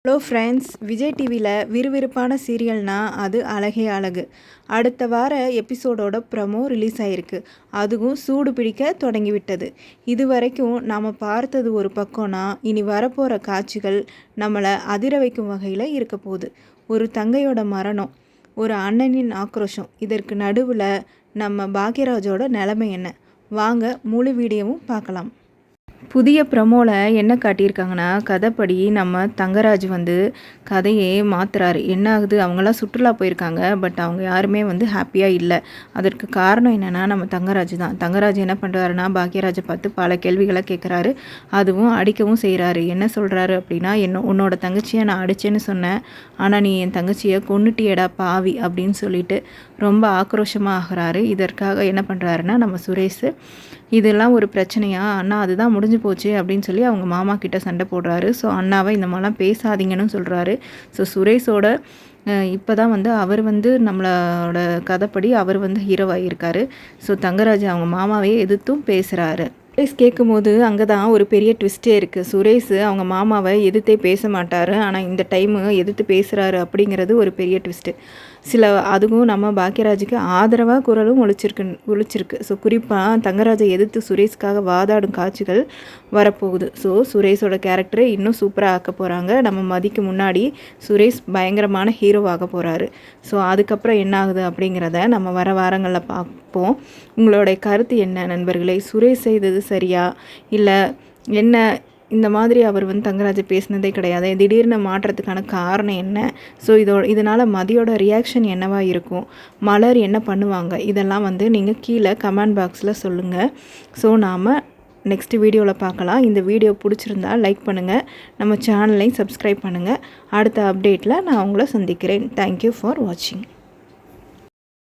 Hello friends, Vijay டிவியில் விறுவிறுப்பான சீரியல்னால் அது அழகே அழகு. அடுத்த வார எபிசோடோட ப்ரமோ ரிலீஸ் ஆகிருக்கு. அதுவும் சூடு பிடிக்க தொடங்கிவிட்டது. இது வரைக்கும் நாம் பார்த்தது ஒரு பக்கம்னா, இனி வரப்போகிற காட்சிகள் நம்மளை அதிர வைக்கும் வகையில் இருக்க போகுது. ஒரு தங்கையோட மரணம், ஒரு அண்ணனின் ஆக்ரோஷம், இதற்கு நடுவில் நம்ம பாக்யராஜோட நிலைமை என்ன? வாங்க முழு வீடியோவும் பார்க்கலாம். புதிய ப்ரமோவில் என்ன காட்டியிருக்காங்கன்னா, கதைப்படி நம்ம தங்கராஜ் கதையே மாற்றுறாரு. என்ன ஆகுது, அவங்களாம் சுற்றுலா போயிருக்காங்க. பட் அவங்க யாருமே ஹாப்பியாக இல்லை. அதற்கு காரணம் என்னென்னா நம்ம தங்கராஜ் தான். தங்கராஜ் என்ன பண்ணுறாருன்னா, பாக்யராஜை பார்த்து பல கேள்விகளை கேட்குறாரு. அதுவும் அடிக்கவும் செய்கிறாரு. என்ன சொல்கிறாரு அப்படின்னா, உன்னோட தங்கச்சியை நான் அடித்தேன்னு சொன்னேன், ஆனால் நீ என் தங்கச்சியை கொன்னுட்டியடா பாவி அப்படின்னு சொல்லிட்டு ரொம்ப ஆக்ரோஷமாக ஆகிறாரு. இதற்காக என்ன பண்ணுறாருன்னா நம்ம சுரேஷ், இதெல்லாம் ஒரு பிரச்சனையா அண்ணா, அதுதான் முடிஞ்சு போச்சு அப்படின்னு சொல்லி அவங்க மாமா கிட்ட சண்டை போடுறாரு. ஸோ அண்ணாவை இந்த மாதிரிலாம் பேசாதீங்கன்னு சொல்கிறாரு. ஸோ சுரேஷோட இப்போ தான் அவர் நம்மளோட கதைப்படி அவர் ஹீரோவாகியிருக்காரு. ஸோ தங்கராஜ் அவங்க மாமாவே எதிர்த்தும் பேசுகிறாரு. சுரேஷ் கேட்கும்போது அங்கே தான் ஒரு பெரிய ட்விஸ்ட்டே இருக்குது. சுரேஷ் அவங்க மாமாவை எதிர்த்தே பேச மாட்டார், ஆனால் இந்த டைமு எதிர்த்து பேசுகிறாரு அப்படிங்கிறது ஒரு பெரிய ட்விஸ்ட்டு. அதுவும் நம்ம பாக்யராஜுக்கு ஆதரவாக குரலும் ஒழிச்சிருக்கு. ஸோ குறிப்பாக தங்கராஜை எதிர்த்து சுரேஷ்காக வாதாடும் காட்சிகள் வரப்போகுது. ஸோ சுரேஷோட கேரக்டரை இன்னும் சூப்பராக ஆக்க போகிறாங்க. நம்ம மதிக்கு முன்னாடி சுரேஷ் பயங்கரமான ஹீரோவாக போகிறாரு. ஸோ அதுக்கப்புறம் என்ன ஆகுது அப்படிங்கிறத நம்ம வர வாரங்களில் பார்ப்போம். உங்களுடைய கருத்து என்ன நண்பர்களே? சுரேஷ் செய்தது சரியா, இல்லை என்ன இந்த மாதிரி அவர் தங்கராஜ் பேசினதே கிடையாது, திடீர்னு மாற்றத்துக்கான காரணம் என்ன? ஸோ இதனால் மதியோட ரியாக்ஷன் என்னவாக இருக்கும்? மலர் என்ன பண்ணுவாங்க? இதெல்லாம் நீங்கள் கீழே கமெண்ட் பாக்ஸில் சொல்லுங்கள். ஸோ நாம் நெக்ஸ்ட் வீடியோவில் பார்க்கலாம். இந்த வீடியோ பிடிச்சிருந்தா லைக் பண்ணுங்கள், நம்ம சேனலையும் சப்ஸ்கிரைப் பண்ணுங்கள். அடுத்த அப்டேட்டில் நான் உங்களை சந்திக்கிறேன். தேங்க்யூ ஃபார் வாட்சிங்.